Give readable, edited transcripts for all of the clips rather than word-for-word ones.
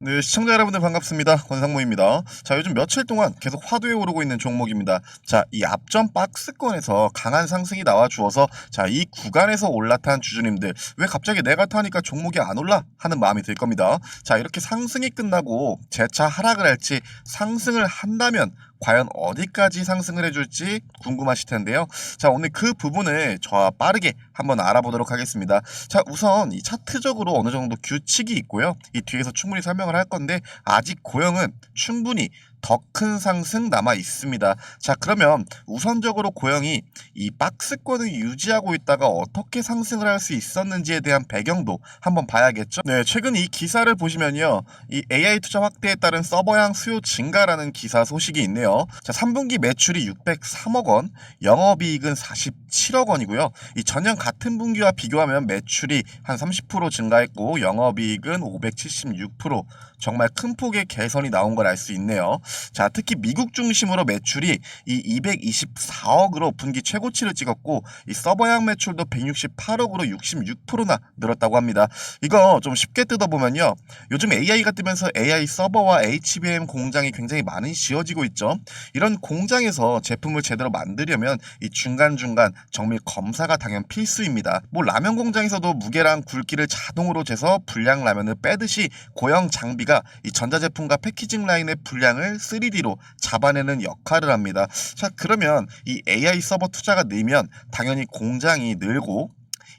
네, 시청자 여러분들 반갑습니다. 권상무입니다. 자, 요즘 며칠 동안 계속 화두에 오르고 있는 종목입니다. 자, 이 앞전 박스권에서 강한 상승이 나와 주어서 자, 이 구간에서 올라탄 주주님들 왜 갑자기 내가 타니까 종목이 안 올라? 하는 마음이 들 겁니다. 자, 이렇게 상승이 끝나고 재차 하락을 할지 상승을 한다면 과연 어디까지 상승을 해줄지 궁금하실 텐데요. 자, 오늘 그 부분을 저와 빠르게 한번 알아보도록 하겠습니다. 자, 우선 이 차트적으로 어느 정도 규칙이 있고요. 이 뒤에서 충분히 설명을 할 건데 아직 고영은 충분히 더 큰 상승 남아 있습니다. 자, 그러면 우선적으로 고영이 이 박스권을 유지하고 있다가 어떻게 상승을 할 수 있었는지에 대한 배경도 한번 봐야겠죠. 네, 최근 이 기사를 보시면요, 이 AI 투자 확대에 따른 서버양 수요 증가라는 기사 소식이 있네요. 자, 3분기 매출이 603억 원, 영업이익은 47억 원이고요. 이 전년 같은 분기와 비교하면 매출이 한 30% 증가했고 영업이익은 576%, 정말 큰 폭의 개선이 나온 걸 알 수 있네요. 자, 특히 미국 중심으로 매출이 이 224억으로 분기 최고치를 찍었고 이 서버양 매출도 168억으로 66%나 늘었다고 합니다. 이거 좀 쉽게 뜯어보면요, 요즘 AI가 뜨면서 AI 서버와 HBM 공장이 굉장히 많이 지어지고 있죠. 이런 공장에서 제품을 제대로 만들려면 이 중간중간 정밀 검사가 당연 필수입니다. 뭐 라면 공장에서도 무게랑 굵기를 자동으로 재서 불량 라면을 빼듯이 고형 장비가 이 전자제품과 패키징 라인의 불량을 3D로 잡아내는 역할을 합니다. 자, 그러면 이 AI 서버 투자가 늘면 당연히 공장이 늘고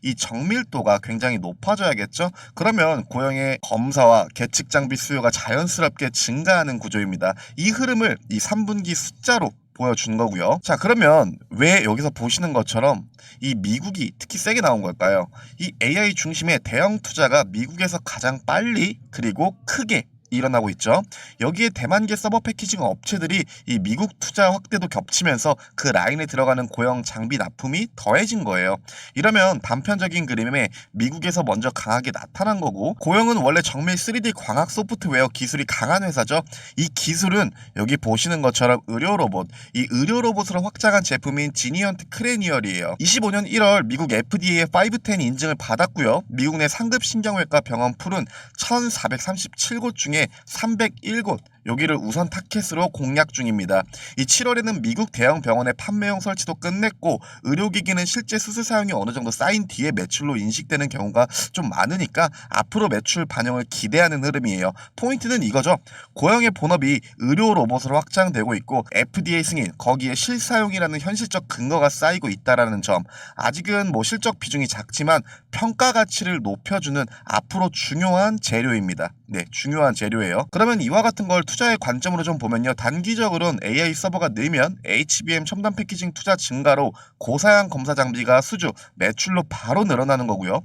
이 정밀도가 굉장히 높아져야겠죠. 그러면 고형의 검사와 계측 장비 수요가 자연스럽게 증가하는 구조입니다. 이 흐름을 이 3분기 숫자로 보여준 거고요. 자, 그러면 왜 여기서 보시는 것처럼 이 미국이 특히 세게 나온 걸까요? 이 AI 중심의 대형 투자가 미국에서 가장 빨리 그리고 크게 일어나고 있죠. 여기에 대만계 서버 패키징 업체들이 이 미국 투자 확대도 겹치면서 그 라인에 들어가는 고형 장비 납품이 더해진 거예요. 이러면 단편적인 그림에 미국에서 먼저 강하게 나타난 거고, 고형은 원래 정밀 3D 광학 소프트웨어 기술이 강한 회사죠. 이 기술은 여기 보시는 것처럼 의료 로봇, 이 의료 로봇으로 확장한 제품인 지니언트 크레니얼이에요. 25년 1월 미국 FDA의 510 인증을 받았고요. 미국 내 상급 신경외과 병원 풀은 1437곳 중에 301곳, 여기를 우선 타켓으로 공략 중입니다. 이 7월에는 미국 대형 병원의 판매용 설치도 끝냈고 의료기기는 실제 수술 사용이 어느 정도 쌓인 뒤에 매출로 인식되는 경우가 좀 많으니까 앞으로 매출 반영을 기대하는 흐름이에요. 포인트는 이거죠. 고형의 본업이 의료 로봇으로 확장되고 있고 FDA 승인, 거기에 실사용이라는 현실적 근거가 쌓이고 있다라는 점. 아직은 뭐 실적 비중이 작지만 평가 가치를 높여주는 앞으로 중요한 재료입니다. 네, 중요한 재료예요. 그러면 이와 같은 걸 투자의 관점으로 좀 보면요, 단기적으로는 AI 서버가 늘면 HBM 첨단 패키징 투자 증가로 고사양 검사 장비가 수주, 매출로 바로 늘어나는 거고요.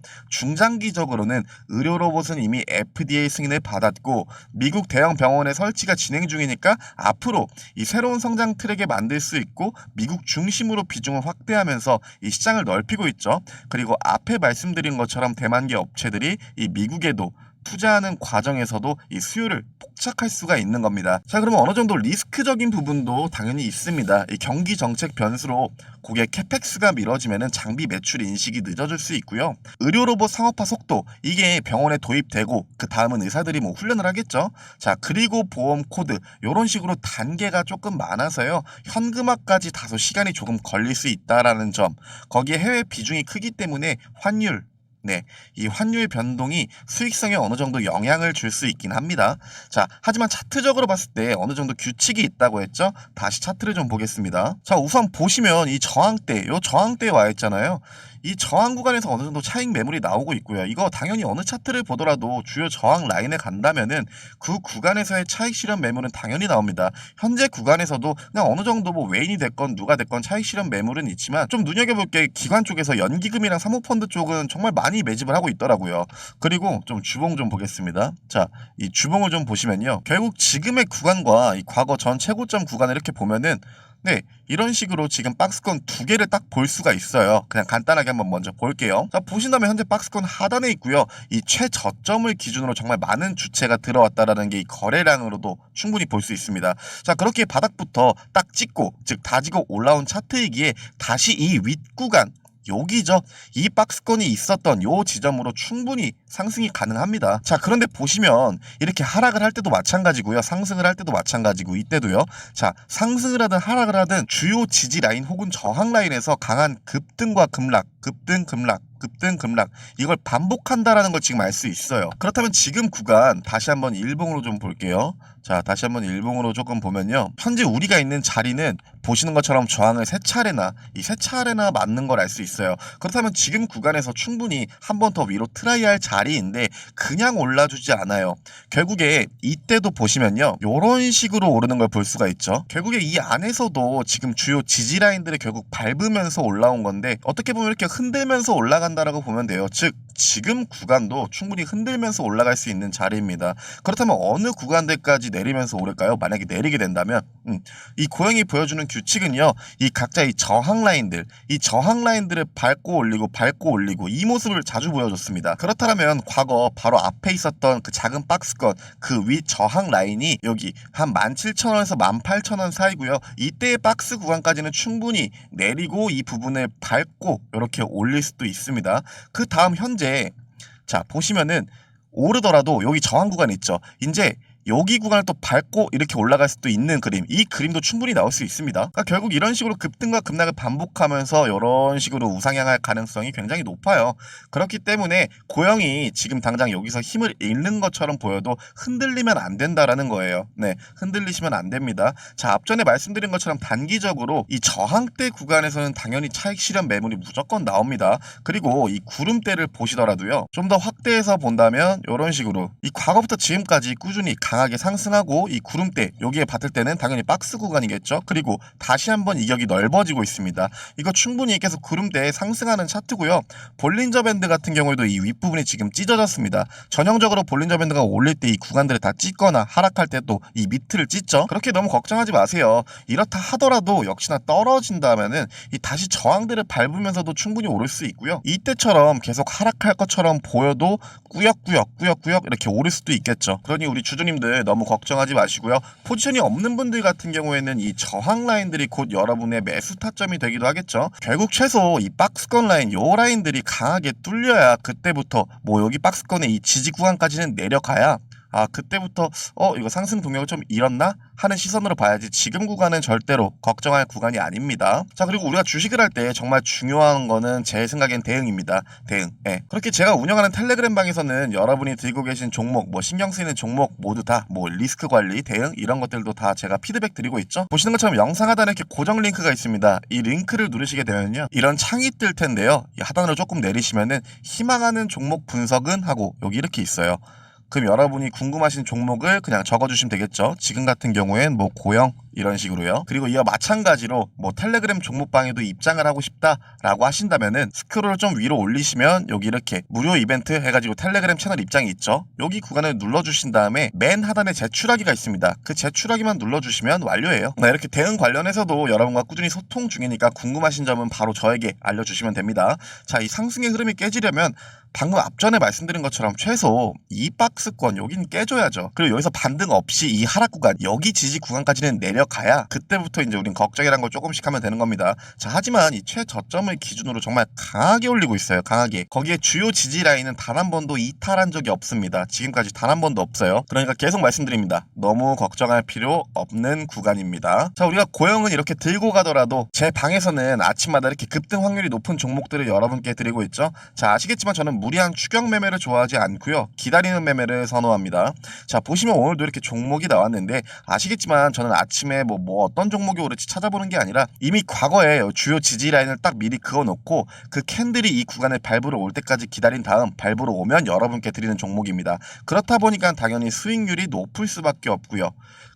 중장기적으로는 의료 로봇은 이미 FDA 승인을 받았고 미국 대형 병원의 설치가 진행 중이니까 앞으로 이 새로운 성장 트랙에 만들 수 있고 미국 중심으로 비중을 확대하면서 이 시장을 넓히고 있죠. 그리고 앞에 말씀드린 것처럼 대만계 업체들이 이 미국에도 투자하는 과정에서도 이 수요를 포착할 수가 있는 겁니다. 자, 그러면 어느 정도 리스크적인 부분도 당연히 있습니다. 이 경기 정책 변수로 고객 캐펙스가 미뤄지면은 장비 매출 인식이 늦어질 수 있고요. 의료 로봇 상업화 속도, 이게 병원에 도입되고 그 다음은 의사들이 뭐 훈련을 하겠죠. 자, 그리고 보험 코드, 이런 식으로 단계가 조금 많아서요, 현금화까지 다소 시간이 조금 걸릴 수 있다라는 점. 거기에 해외 비중이 크기 때문에 환율, 네, 이 환율 변동이 수익성에 어느 정도 영향을 줄 수 있긴 합니다. 자, 하지만 차트적으로 봤을 때 어느 정도 규칙이 있다고 했죠? 다시 차트를 좀 보겠습니다. 자, 우선 보시면 이 저항대, 요 저항대에 와 있잖아요. 이 저항 구간에서 어느 정도 차익 매물이 나오고 있고요. 이거 당연히 어느 차트를 보더라도 주요 저항 라인에 간다면은 그 구간에서의 차익 실현 매물은 당연히 나옵니다. 현재 구간에서도 그냥 어느 정도 뭐 외인이 됐건 누가 됐건 차익 실현 매물은 있지만, 좀 눈여겨볼 게 기관 쪽에서 연기금이랑 사모펀드 쪽은 정말 많이 매집을 하고 있더라고요. 그리고 좀 주봉 좀 보겠습니다. 자, 이 주봉을 좀 보시면요, 결국 지금의 구간과 이 과거 전 최고점 구간을 이렇게 보면은, 네, 이런 식으로 지금 박스권 두 개를 딱 볼 수가 있어요. 그냥 간단하게 한번 먼저 볼게요. 자, 보신다면 현재 박스권 하단에 있고요. 이 최저점을 기준으로 정말 많은 주체가 들어왔다라는 게 이 거래량으로도 충분히 볼 수 있습니다. 자, 그렇게 바닥부터 딱 찍고, 즉 다지고 올라온 차트이기에 다시 이 윗구간, 여기죠. 이 박스권이 있었던 요 지점으로 충분히 상승이 가능합니다. 자, 그런데 보시면 이렇게 하락을 할 때도 마찬가지고요. 상승을 할 때도 마찬가지고 이때도요. 자, 상승을 하든 하락을 하든 주요 지지 라인 혹은 저항 라인에서 강한 급등과 급락, 급등, 급락, 급등, 급락 이걸 반복한다라는 걸 지금 알 수 있어요. 그렇다면 지금 구간 다시 한번 일봉으로 좀 볼게요. 자, 다시 한번 일봉으로 조금 보면요. 현재 우리가 있는 자리는 보시는 것처럼 저항을 세 차례나 맞는 걸 알 수 있어요. 그렇다면 지금 구간에서 충분히 한 번 더 위로 트라이할 자리인데 그냥 올라주지 않아요. 결국에 이때도 보시면요. 요런 식으로 오르는 걸 볼 수가 있죠. 결국에 이 안에서도 지금 주요 지지 라인들을 결국 밟으면서 올라온 건데 어떻게 보면 이렇게 흔들면서 올라간다라고 보면 돼요. 즉 지금 구간도 충분히 흔들면서 올라갈 수 있는 자리입니다. 그렇다면 어느 구간들까지 내리면서 오를까요? 만약에 내리게 된다면 이 고영이 보여주는 규칙은요. 이 각자 이 저항 라인들을 밟고 올리고 이 모습을 자주 보여줬습니다. 그렇다면 과거 바로 앞에 있었던 그 작은 박스권 그 위 저항 라인이 여기 한 17,000원에서 18,000원 사이고요. 이때의 박스 구간까지는 충분히 내리고 이 부분을 밟고 이렇게 올릴 수도 있습니다. 그 다음 현재 자 보시면은 오르더라도 여기 저항 구간 있죠. 이제 여기 구간을 또 밟고 이렇게 올라갈 수도 있는 그림, 이 그림도 충분히 나올 수 있습니다. 그러니까 결국 이런 식으로 급등과 급락을 반복하면서 이런 식으로 우상향할 가능성이 굉장히 높아요. 그렇기 때문에 고영이 지금 당장 여기서 힘을 잃는 것처럼 보여도 흔들리면 안 된다라는 거예요. 네, 흔들리시면 안 됩니다. 자, 앞전에 말씀드린 것처럼 단기적으로 이 저항대 구간에서는 당연히 차익 실현 매물이 무조건 나옵니다. 그리고 이 구름대를 보시더라도요. 좀 더 확대해서 본다면 이런 식으로 이 과거부터 지금까지 꾸준히 강하게 상승하고 이 구름대 여기에 봤을 때는 당연히 박스 구간이겠죠. 그리고 다시 한번 이격이 넓어지고 있습니다. 이거 충분히 계속 구름대에 상승하는 차트고요. 볼린저 밴드 같은 경우에도 이 윗부분이 지금 찢어졌습니다. 전형적으로 볼린저 밴드가 올릴 때 이 구간들을 다 찢거나 하락할 때 또 이 밑을 찢죠. 그렇게 너무 걱정하지 마세요. 이렇다 하더라도 역시나 떨어진다면은 이 다시 저항들을 밟으면서도 충분히 오를 수 있고요. 이때처럼 계속 하락할 것처럼 보여도 꾸역꾸역 이렇게 오를 수도 있겠죠. 그러니 우리 주주님들 너무 걱정하지 마시고요. 포지션이 없는 분들 같은 경우에는 이 저항 라인들이 곧 여러분의 매수 타점이 되기도 하겠죠. 결국 최소 이 박스권 라인 요 라인들이 강하게 뚫려야 그때부터 뭐 여기 박스권의 이 지지 구간까지는 내려가야 그때부터 이거 상승 동력을 좀 잃었나 하는 시선으로 봐야지 지금 구간은 절대로 걱정할 구간이 아닙니다. 자, 그리고 우리가 주식을 할 때 정말 중요한 거는 제 생각엔 대응입니다. 대응. 네. 그렇게 제가 운영하는 텔레그램 방에서는 여러분이 들고 계신 종목, 뭐 신경 쓰이는 종목 모두 다 뭐 리스크 관리, 대응 이런 것들도 다 제가 피드백 드리고 있죠. 보시는 것처럼 영상 하단에 이렇게 고정 링크가 있습니다. 이 링크를 누르시게 되면요. 이런 창이 뜰 텐데요. 이 하단으로 조금 내리시면은 희망하는 종목 분석은 하고 여기 이렇게 있어요. 그럼 여러분이 궁금하신 종목을 그냥 적어주시면 되겠죠. 지금 같은 경우엔 뭐 고영 이런 식으로요. 그리고 이와 마찬가지로 뭐 텔레그램 종목방에도 입장을 하고 싶다라고 하신다면은 스크롤을 좀 위로 올리시면 여기 이렇게 무료 이벤트 해가지고 텔레그램 채널 입장이 있죠. 여기 구간을 눌러주신 다음에 맨 하단에 제출하기가 있습니다. 그 제출하기만 눌러주시면 완료예요. 이렇게 대응 관련해서도 여러분과 꾸준히 소통 중이니까 궁금하신 점은 바로 저에게 알려주시면 됩니다. 자, 이 상승의 흐름이 깨지려면 방금 앞전에 말씀드린 것처럼 최소 이 박스권 여기는 깨줘야죠. 그리고 여기서 반등 없이 이 하락 구간 여기 지지 구간까지는 내려가야 그때부터 이제 우린 걱정이란 걸 조금씩 하면 되는 겁니다. 자, 하지만 이 최저점을 기준으로 정말 강하게 올리고 있어요. 강하게. 거기에 주요 지지 라인은 단 한 번도 이탈한 적이 없습니다. 지금까지 단 한 번도 없어요. 그러니까 계속 말씀드립니다. 너무 걱정할 필요 없는 구간입니다. 자, 우리가 고영은 이렇게 들고 가더라도 제 방에서는 아침마다 이렇게 급등 확률이 높은 종목들을 여러분께 드리고 있죠. 자, 아시겠지만 저는 무리한 추격 매매를 좋아하지 않고요. 기다리는 매매를 선호합니다. 자, 보시면 오늘도 이렇게 종목이 나왔는데 아시겠지만 저는 아침에 뭐 어떤 종목이 오를지 찾아보는 게 아니라 이미 과거에 주요 지지 라인을 딱 미리 그어놓고 그 캔들이 이 구간을 밟으러 올 때까지 기다린 다음 밟으러 오면 여러분께 드리는 종목입니다. 그렇다 보니까 당연히 수익률이 높을 수밖에 없고요.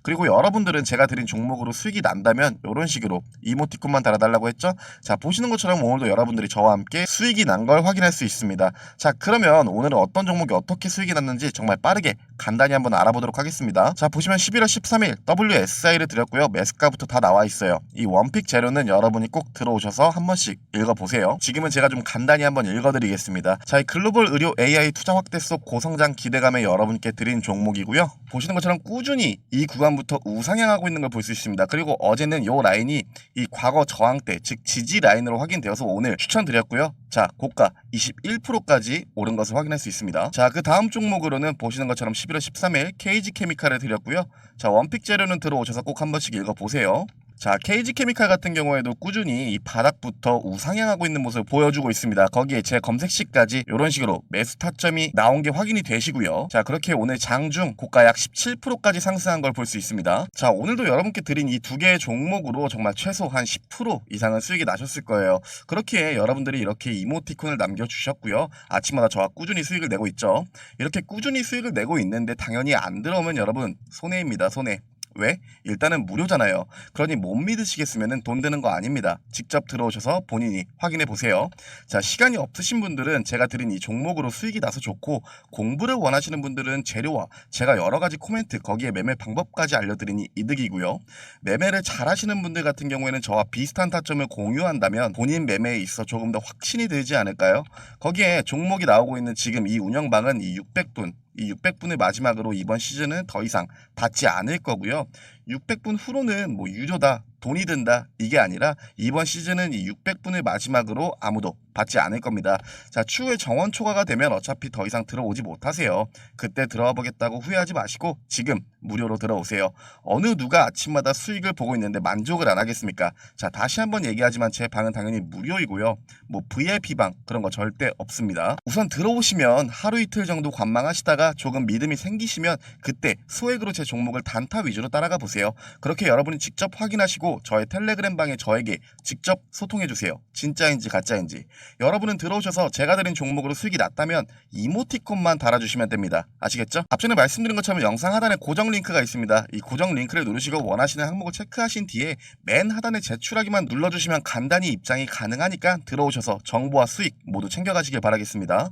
그리고 여러분들은 제가 드린 종목으로 수익이 난다면 이런 식으로 이모티콘만 달아달라고 했죠. 자, 보시는 것처럼 오늘도 여러분들이 저와 함께 수익이 난 걸 확인할 수 있습니다. 자, 그러면 오늘은 어떤 종목이 어떻게 수익이 났는지 정말 빠르게 간단히 한번 알아보도록 하겠습니다. 자, 보시면 11월 13일 WSI를 드렸고요. 매수가부터 다 나와 있어요. 이 원픽 재료는 여러분이 꼭 들어오셔서 한 번씩 읽어보세요. 지금은 제가 좀 간단히 한번 읽어드리겠습니다. 자, 이 글로벌 의료 AI 투자 확대 속 고성장 기대감에 여러분께 드린 종목이고요. 보시는 것처럼 꾸준히 이 구간 구간부터 우상향하고 있는 걸 볼 수 있습니다. 그리고 어제는 요 라인이 이 과거 저항대, 즉 지지 라인으로 확인되어서 오늘 추천드렸고요. 자, 고가 21%까지 오른 것을 확인할 수 있습니다. 자, 그 다음 종목으로는 보시는 것처럼 11월 13일 KG케미칼을 드렸고요. 자, 원픽 재료는 들어오셔서 꼭 한 번씩 읽어보세요. 자, KG케미칼 같은 경우에도 꾸준히 이 바닥부터 우상향하고 있는 모습을 보여주고 있습니다. 거기에 제 검색시까지 이런 식으로 매수 타점이 나온 게 확인이 되시고요. 자, 그렇게 오늘 장중 고가 약 17%까지 상승한 걸 볼 수 있습니다. 자, 오늘도 여러분께 드린 이 두 개의 종목으로 정말 최소 한 10% 이상은 수익이 나셨을 거예요. 그렇게 여러분들이 이렇게 이모티콘을 남겨주셨고요. 아침마다 저와 꾸준히 수익을 내고 있죠. 이렇게 꾸준히 수익을 내고 있는데 당연히 안 들어오면 여러분 손해입니다. 손해. 왜? 일단은 무료잖아요. 그러니 못 믿으시겠으면 돈 드는 거 아닙니다. 직접 들어오셔서 본인이 확인해 보세요. 자, 시간이 없으신 분들은 제가 드린 이 종목으로 수익이 나서 좋고, 공부를 원하시는 분들은 재료와 제가 여러 가지 코멘트, 거기에 매매 방법까지 알려드리니 이득이고요. 매매를 잘 하시는 분들 같은 경우에는 저와 비슷한 타점을 공유한다면 본인 매매에 있어 조금 더 확신이 들지 않을까요? 거기에 종목이 나오고 있는 지금 이 운영방은 이 600분, 이 600분을 마지막으로 이번 시즌은 더 이상 받지 않을 거고요. 600분 후로는 뭐 유료다, 돈이 든다, 이게 아니라 이번 시즌은 이 600분을 마지막으로 아무도 받지 않을 겁니다. 자, 추후에 정원 초과가 되면 어차피 더 이상 들어오지 못하세요. 그때 들어와 보겠다고 후회하지 마시고 지금 무료로 들어오세요. 어느 누가 아침마다 수익을 보고 있는데 만족을 안 하겠습니까? 자, 다시 한번 얘기하지만 제 방은 당연히 무료이고요. 뭐 VIP방 그런 거 절대 없습니다. 우선 들어오시면 하루 이틀 정도 관망하시다가 조금 믿음이 생기시면 그때 소액으로 제 종목을 단타 위주로 따라가 보세요. 그렇게 여러분이 직접 확인하시고 저의 텔레그램 방에 저에게 직접 소통해 주세요. 진짜인지 가짜인지. 여러분은 들어오셔서 제가 드린 종목으로 수익이 났다면 이모티콘만 달아주시면 됩니다. 아시겠죠? 앞전에 말씀드린 것처럼 영상 하단에 고정 링크가 있습니다. 이 고정 링크를 누르시고 원하시는 항목을 체크하신 뒤에 맨 하단에 제출하기만 눌러주시면 간단히 입장이 가능하니까 들어오셔서 정보와 수익 모두 챙겨가시길 바라겠습니다.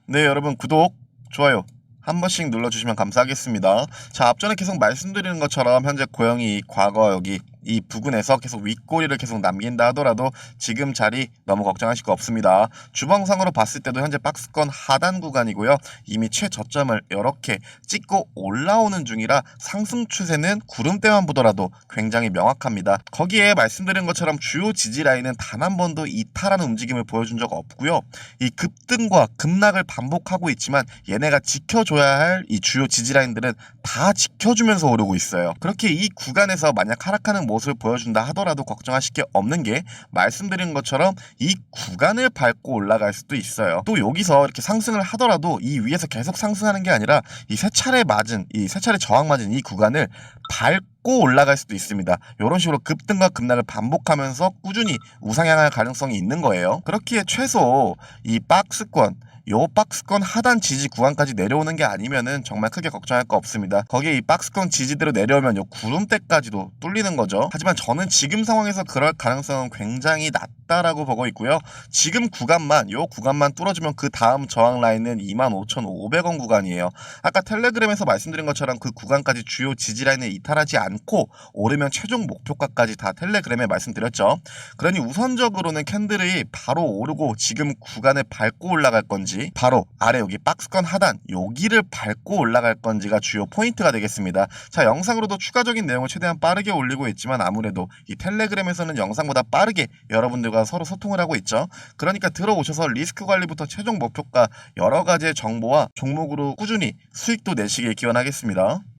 네, 여러분 구독, 좋아요 한 번씩 눌러주시면 감사하겠습니다. 자, 앞전에 계속 말씀드리는 것처럼 현재 고영이 과거 여기 이 부근에서 계속 윗꼬리를 계속 남긴다 하더라도 지금 자리 너무 걱정하실 거 없습니다. 주봉상으로 봤을 때도 현재 박스권 하단 구간이고요. 이미 최저점을 이렇게 찍고 올라오는 중이라 상승 추세는 구름대만 보더라도 굉장히 명확합니다. 거기에 말씀드린 것처럼 주요 지지 라인은 단 한 번도 이탈하는 움직임을 보여준 적 없고요. 이 급등과 급락을 반복하고 있지만 얘네가 지켜줘야 할 이 주요 지지 라인들은 다 지켜주면서 오르고 있어요. 그렇게 이 구간에서 만약 하락하는 모습을 보여준다 하더라도 걱정하실 게 없는 게 말씀드린 것처럼 이 구간을 밟고 올라갈 수도 있어요. 또 여기서 이렇게 상승을 하더라도 이 위에서 계속 상승하는 게 아니라 이 세 차례 저항 맞은 이 구간을 밟고 올라갈 수도 있습니다. 이런 식으로 급등과 급락을 반복하면서 꾸준히 우상향할 가능성이 있는 거예요. 그렇기에 최소 이 박스권 하단 지지 구간까지 내려오는 게 아니면은 정말 크게 걱정할 거 없습니다. 거기에 이 박스권 지지대로 내려오면 요 구름대까지도 뚫리는 거죠. 하지만 저는 지금 상황에서 그럴 가능성은 굉장히 낮다라고 보고 있고요. 지금 요 구간만 뚫어주면 그 다음 저항 라인은 25,500원 구간이에요. 아까 텔레그램에서 말씀드린 것처럼 그 구간까지 주요 지지 라인을 이탈하지 않고 오르면 최종 목표가까지 다 텔레그램에 말씀드렸죠. 그러니 우선적으로는 캔들이 바로 오르고 지금 구간을 밟고 올라갈 건지 바로 아래 여기 박스권 하단 여기를 밟고 올라갈 건지가 주요 포인트가 되겠습니다. 자, 영상으로도 추가적인 내용을 최대한 빠르게 올리고 있지만 아무래도 이 텔레그램에서는 영상보다 빠르게 여러분들과 서로 소통을 하고 있죠. 그러니까 들어오셔서 리스크 관리부터 최종 목표가 여러 가지의 정보와 종목으로 꾸준히 수익도 내시길 기원하겠습니다.